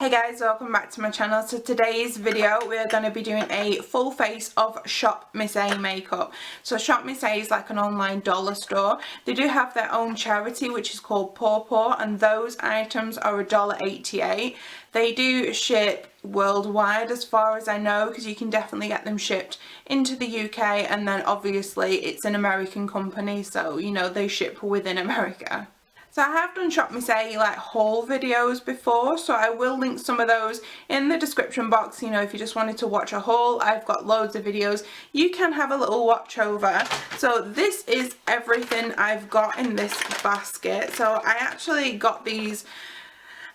Hey guys, welcome back to my channel. So today's video we're going to be doing a full face of Shop Miss A makeup. So Shop Miss A is like an online dollar store. They do have their own charity which is called Paw, and those items are $1.88. They do ship worldwide as far as I know, because you can definitely get them shipped into the UK, and then obviously it's an American company, so you know they ship within America. So I have done Shop Miss A like haul videos before, so I will link some of those in the description box. You know, if you just wanted to watch a haul, I've got loads of videos you can have a little watch over. So this is everything I've got in this basket. So I actually got these,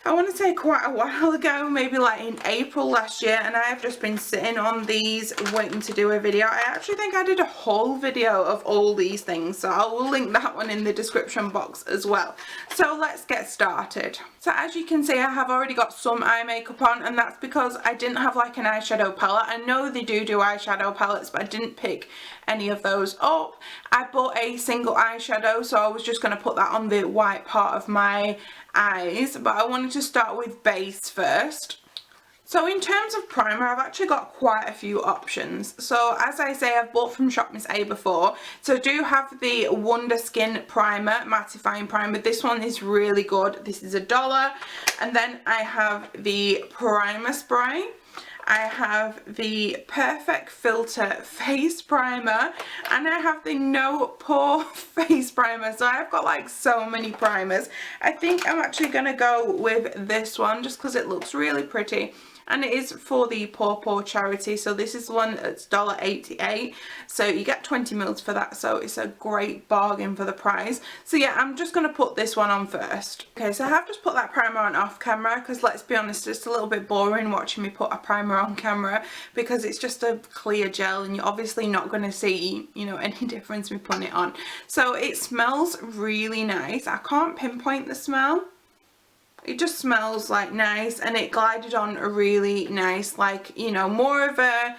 I want to say quite a while ago, maybe like in April last year, and I have just been sitting on these waiting to do a video. I actually think I did a whole video of all these things, so I will link that one in the description box as well. So let's get started. So as you can see, I have already got some eye makeup on, and that's because I didn't have like an eyeshadow palette. I know they do eyeshadow palettes, but I didn't pick any of those up. I bought a single eyeshadow, so I was just going to put that on the white part of my eyes, but I wanted to start with base first. So in terms of primer, I've actually got quite a few options. So as I say, I've bought from Shop Miss A before. So I do have the Wonder Skin Primer, mattifying primer. This one is really good. This is $1. And then I have the primer spray. I have the Perfect Filter face primer, and I have the No Pore face primer. So I've got like so many primers. I think I'm actually going to go with this one just because it looks really pretty, and it is for the Paw charity. So this is the one that's $1.88, so you get 20 mils for that, so it's a great bargain for the price. So yeah, I'm just going to put this one on first. Okay, so I have just put that primer on off camera because let's be honest, it's a little bit boring watching me put a primer on camera because it's just a clear gel and you're obviously not going to see, you know, any difference with putting it on. So it smells really nice. I can't pinpoint the smell. It just smells like nice, and it glided on really nice, like, you know, more of a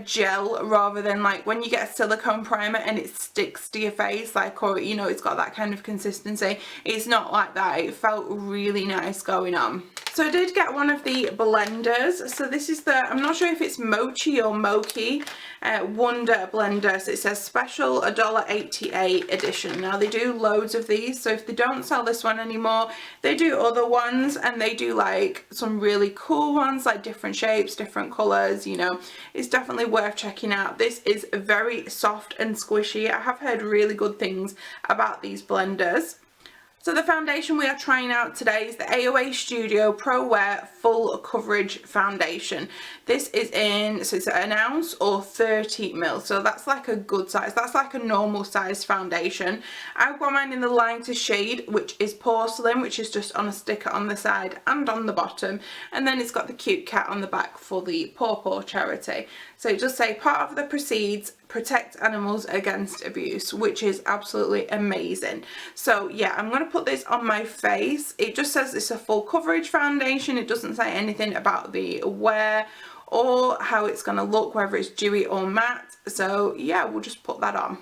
gel rather than like when you get a silicone primer and it sticks to your face, like, or you know, it's got that kind of consistency. It's not like that. It felt really nice going on. So I did get one of the blenders. So this is the, I'm not sure if it's Mochi or Mochi Wonder blender. So it says special $1.88 edition. Now they do loads of these, so if they don't sell this one anymore, they do other ones, and they do like some really cool ones, like different shapes, different colors. You know, it's definitely worth checking out. This is very soft and squishy. I have heard really good things about these blenders. So the foundation we are trying out today is the AOA Studio Pro Wear Full Coverage Foundation. This is in, so it's an ounce or 30 mil, so that's like a good size. That's like a normal size foundation. I've got mine in the lighter shade, which is Porcelain, which is just on a sticker on the side and on the bottom, and then it's got the cute cat on the back for the Paw charity. So it does say part of the proceeds protect animals against abuse, which is absolutely amazing. So yeah, I'm going to put this on my face. It just says it's a full coverage foundation. It doesn't say anything about the wear or how it's going to look, whether it's dewy or matte. So yeah, we'll just put that on.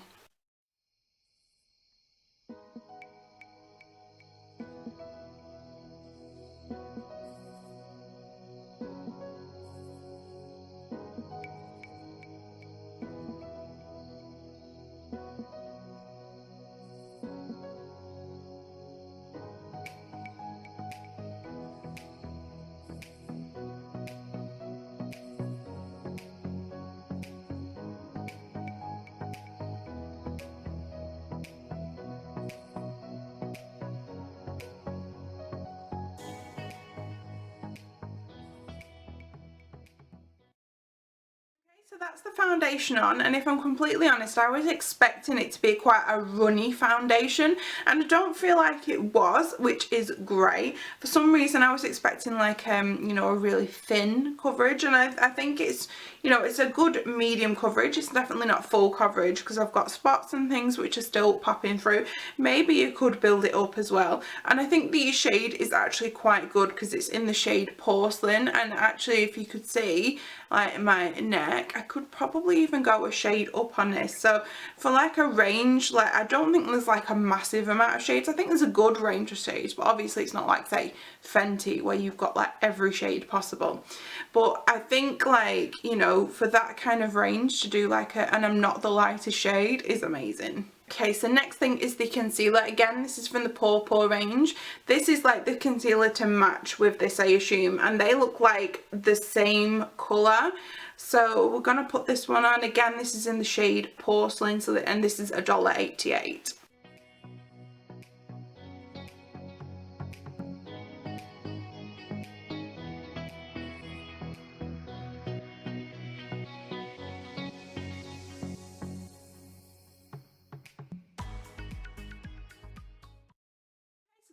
So that's the foundation on, and if I'm completely honest, I was expecting it to be quite a runny foundation, and I don't feel like it was, which is great. For some reason I was expecting like you know, a really thin coverage, and I think it's, you know, it's a good medium coverage. It's definitely not full coverage because I've got spots and things which are still popping through. Maybe you could build it up as well, and I think the shade is actually quite good because it's in the shade Porcelain, and actually if you could see like my neck, I could probably even go a shade up on this. So for like a range, like I don't think there's like a massive amount of shades. I think there's a good range of shades, but obviously it's not like, say, Fenty where you've got like every shade possible. But I think, like, you know, for that kind of range to do like a, and I'm not the lightest shade, is amazing. Okay, so next thing is the concealer. Again, this is from the Pore range. This is like the concealer to match with this, I assume, and they look like the same colour. So we're going to put this one on. Again, this is in the shade Porcelain, so and this is $1.88.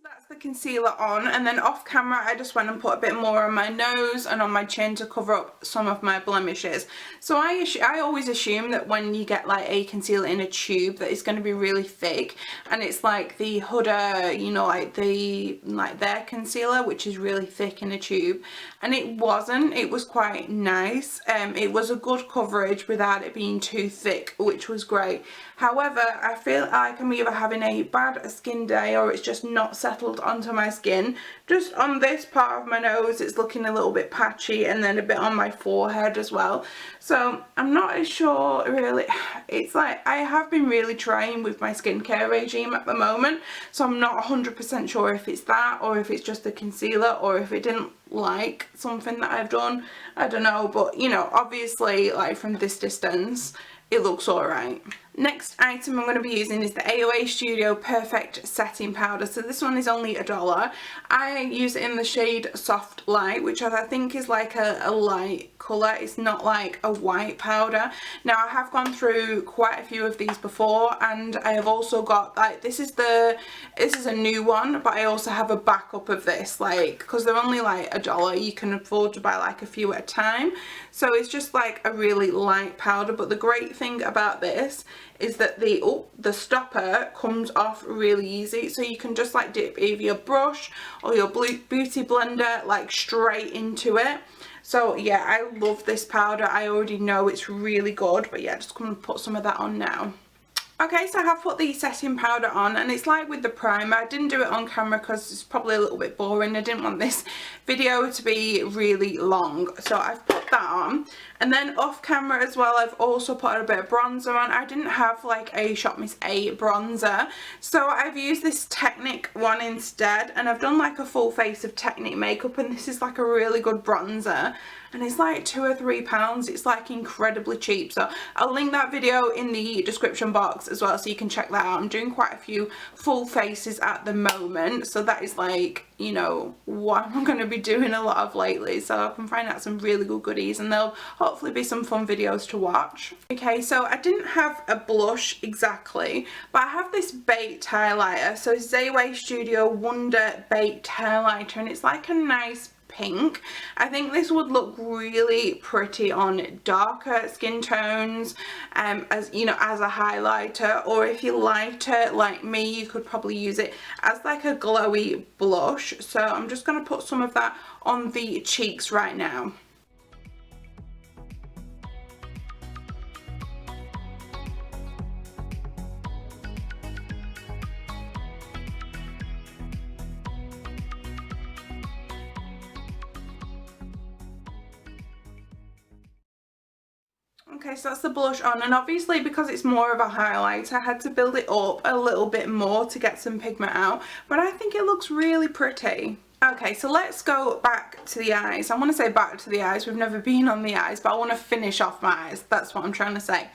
That's the concealer on, and then off camera I just went and put a bit more on my nose and on my chin to cover up some of my blemishes. So I always assume that when you get like a concealer in a tube that it's going to be really thick, and it's like the Huda, you know, like their concealer, which is really thick in a tube, and it wasn't. It was quite nice. It was a good coverage without it being too thick, which was great. However, I feel like I'm either having a bad skin day or it's just not settled onto my skin. Just on this part of my nose, it's looking a little bit patchy, and then a bit on my forehead as well. So I'm not as sure really. It's like I have been really trying with my skincare regime at the moment, so I'm not 100% sure if it's that or if it's just the concealer or if it didn't like something that I've done. I don't know, but you know, obviously like from this distance it looks alright. Next item I'm going to be using is the AOA Studio Perfect Setting Powder. So this one is only $1. I use it in the shade Soft Light, which I think is like a light colour. It's not like a white powder. Now I have gone through quite a few of these before, and I have also got like, this is a new one, but I also have a backup of this, like, because they're only like $1, you can afford to buy like a few at a time. So it's just like a really light powder, but the great thing about this is that the stopper comes off really easy, so you can just like dip either your brush or your beauty blender like straight into it. So yeah, I love this powder. I already know it's really good, but yeah, just come and put some of that on now. Okay, so I have put the setting powder on, and it's like with the primer. I didn't do it on camera because it's probably a little bit boring. I didn't want this video to be really long, so I've put that on. And then off camera as well, I've also put a bit of bronzer on. I didn't have like a Shop Miss A bronzer, so I've used this Technic one instead, and I've done like a full face of Technic makeup, and this is like a really good bronzer. And it's like £2 or £3. It's like incredibly cheap. So I'll link that video in the description box as well, so you can check that out. I'm doing quite a few full faces at the moment, so that is like, you know, what I'm going to be doing a lot of lately. So I can find out some really good goodies, and there'll hopefully be some fun videos to watch. Okay, so I didn't have a blush exactly, but I have this baked highlighter. So it's AOA Studio Wonder Baked Highlighter, and it's like a nice pink. I think this would look really pretty on darker skin tones, as you know, as a highlighter, or if you're lighter like me, you could probably use it as like a glowy blush. So I'm just going to put some of that on the cheeks right now. Okay, so that's the blush on, and obviously because it's more of a highlight, I had to build it up a little bit more to get some pigment out, but I think it looks really pretty. Okay, so let's go back to the eyes. I want to say back to the eyes. We've never been on the eyes, but I want to finish off my eyes. That's what I'm trying to say.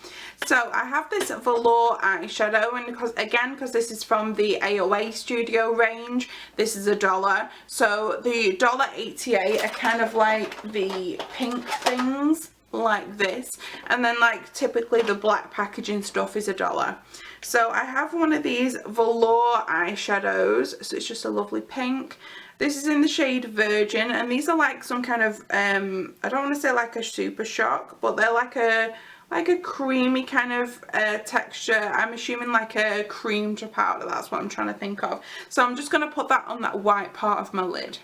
So I have this velour eyeshadow, and because this is from the AOA Studio range, this is $1. So the $1.88 are kind of like the pink things, like this, and then like typically the black packaging stuff is $1. So I have one of these velour eyeshadows, so it's just a lovely pink. This is in the shade Virgin, and these are like some kind of I don't want to say like a super shock, but they're like a creamy kind of texture. I'm assuming like a cream to powder, that's what I'm trying to think of. So I'm just going to put that on that white part of my lid.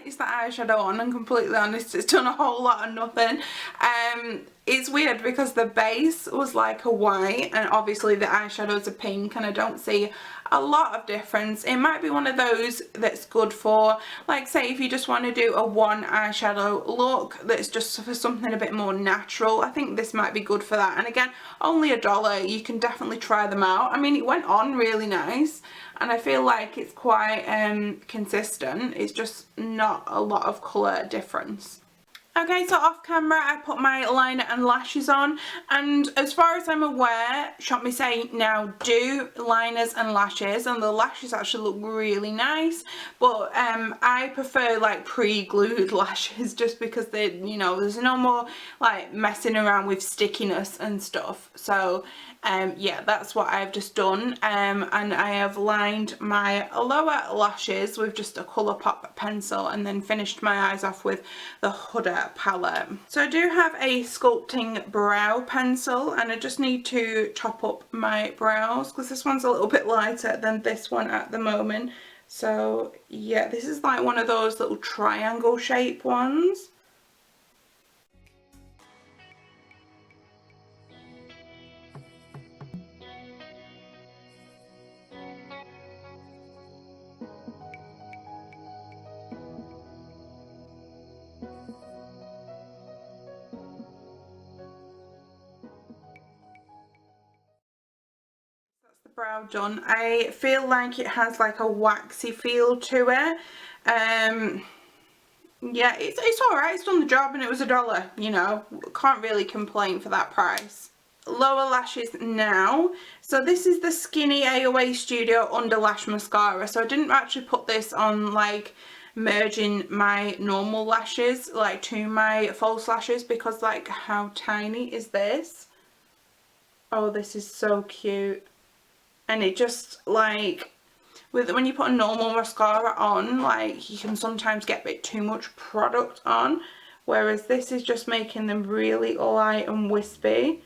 is the eyeshadow on, and completely honest, it's done a whole lot of nothing. It's weird because the base was like a white and obviously the eyeshadow's a pink, and I don't see a lot of difference. It might be one of those that's good for, like, say if you just want to do a one eyeshadow look that's just for something a bit more natural. I think this might be good for that. And again, only $1. You can definitely try them out. I mean, it went on really nice, and I feel like it's quite consistent. It's just not a lot of colour difference. Okay, so off camera I put my liner and lashes on, and as far as I'm aware, Shop Miss A now do liners and lashes, and the lashes actually look really nice, but I prefer like pre-glued lashes just because they, you know, there's no more like messing around with stickiness and stuff. So yeah, that's what I've just done, and I have lined my lower lashes with just a Colourpop pencil and then finished my eyes off with the Huda palette. So I do have a sculpting brow pencil, and I just need to top up my brows because this one's a little bit lighter than this one at the moment. So yeah, this is like one of those little triangle shape ones. Brow done. I feel like it has like a waxy feel to it. Yeah, it's alright, it's done the job, and it was $1, you know, can't really complain for that price. Lower lashes now. So this is the Skinny AOA Studio Under Lash Mascara. So I didn't actually put this on like merging my normal lashes like to my false lashes, because like how tiny is this? Oh, this is so cute. And it just like, when you put a normal mascara on, like you can sometimes get a bit too much product on, whereas this is just making them really light and wispy.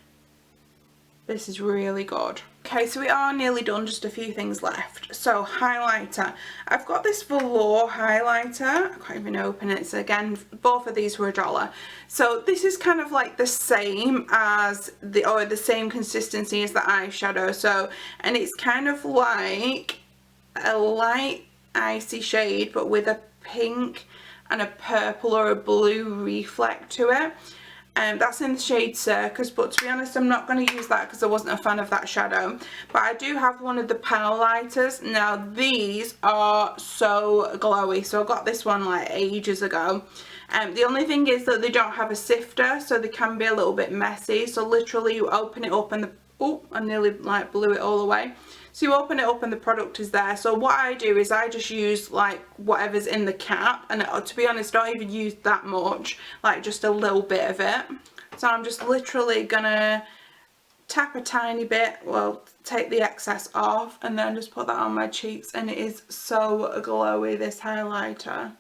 This is really good. Okay, so we are nearly done, just a few things left. So highlighter, I've got this velour highlighter, I can't even open it. So again, both of these were $1. So this is kind of like the same as the same consistency as the eyeshadow. So, and it's kind of like a light icy shade but with a pink and a purple or a blue reflect to it. That's in the shade Circus, but to be honest I'm not going to use that because I wasn't a fan of that shadow. But I do have one of the Power Lighters. Now these are so glowy, so I got this one like ages ago. The only thing is that they don't have a sifter, so they can be a little bit messy. So literally you open it up and the, oh, I nearly like blew it all away. So you open it up and the product is there. So what I do is I just use like whatever's in the cap, and to be honest, I don't even use that much, like just a little bit of it. So I'm just literally gonna tap a tiny bit, well, take the excess off, and then just put that on my cheeks, and it is so glowy, this highlighter.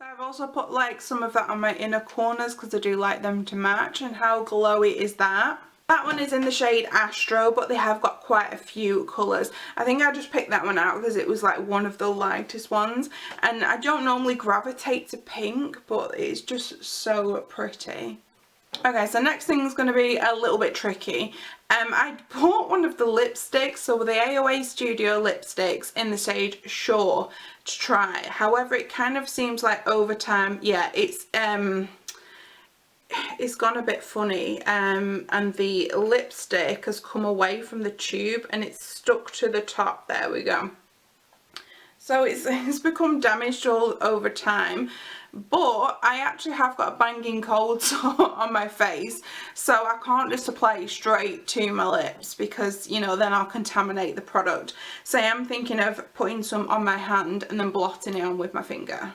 I've also put like some of that on my inner corners because I do like them to match. And how glowy is that? That one is in the shade Astro, but they have got quite a few colours. I think I just picked that one out because it was like one of the lightest ones. And I don't normally gravitate to pink, but it's just so pretty. Okay, so next thing is going to be a little bit tricky. I bought one of the lipsticks, so the AOA Studio lipsticks in the shade Shore to try. However, it kind of seems like over time, yeah, it's gone a bit funny, and the lipstick has come away from the tube and it's stuck to the top. There we go. So it's become damaged all over time. But I actually have got a banging cold sore on my face, so I can't just apply it straight to my lips because, you know, then I'll contaminate the product. So I am thinking of putting some on my hand and then blotting it on with my finger.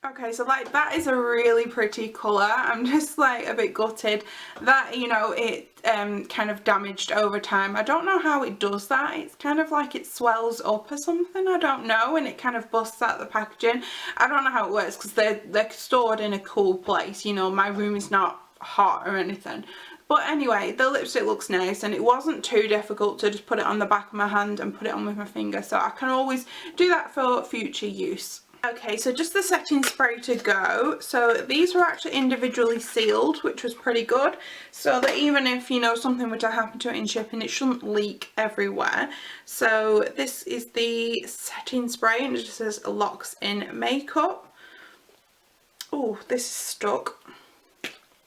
Okay, so like that is a really pretty colour. I'm just like a bit gutted that, you know, it kind of damaged over time. I don't know how it does that. It's kind of like it swells up or something, I don't know, and it kind of busts out the packaging. I don't know how it works because they're stored in a cool place, you know, my room is not hot or anything. But anyway, the lipstick looks nice, and it wasn't too difficult to just put it on the back of my hand and put it on with my finger, so I can always do that for future use. Okay, so just the setting spray to go. So these were actually individually sealed, which was pretty good, so that even if, you know, something were to happen to it in shipping, it shouldn't leak everywhere. So this is the setting spray, and it just says locks in makeup. Oh, this is stuck.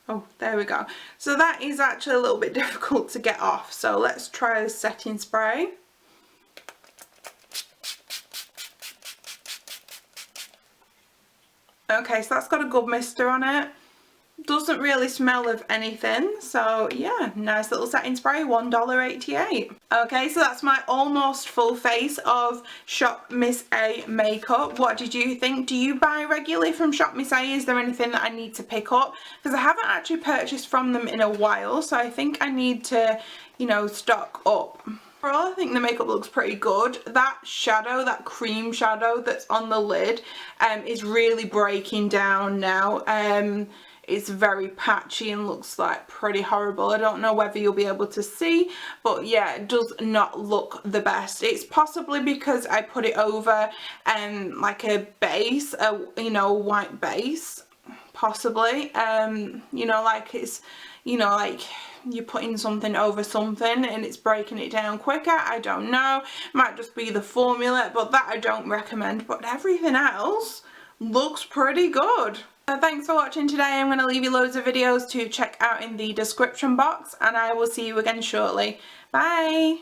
Oh, there we go. So that is actually a little bit difficult to get off, so let's try the setting spray. Okay, so that's got a good mister on it. Doesn't really smell of anything, so yeah, nice little setting spray, $1.88. Okay, so that's my almost full face of Shop Miss A makeup. What did you think? Do you buy regularly from Shop Miss A? Is there anything that I need to pick up? Because I haven't actually purchased from them in a while, so I think I need to, you know, stock up. Overall, I think the makeup looks pretty good. That shadow, that cream shadow that's on the lid, is really breaking down now. It's very patchy and looks like pretty horrible. I don't know whether you'll be able to see, but yeah, it does not look the best. It's possibly because I put it over like a base, you know, white base, possibly. You know, like it's, you know, like you're putting something over something and it's breaking it down quicker. I don't know, might just be the formula, but that I don't recommend. But everything else looks pretty good. Thanks for watching today. I'm going to leave you loads of videos to check out in the description box, and I will see you again shortly. Bye!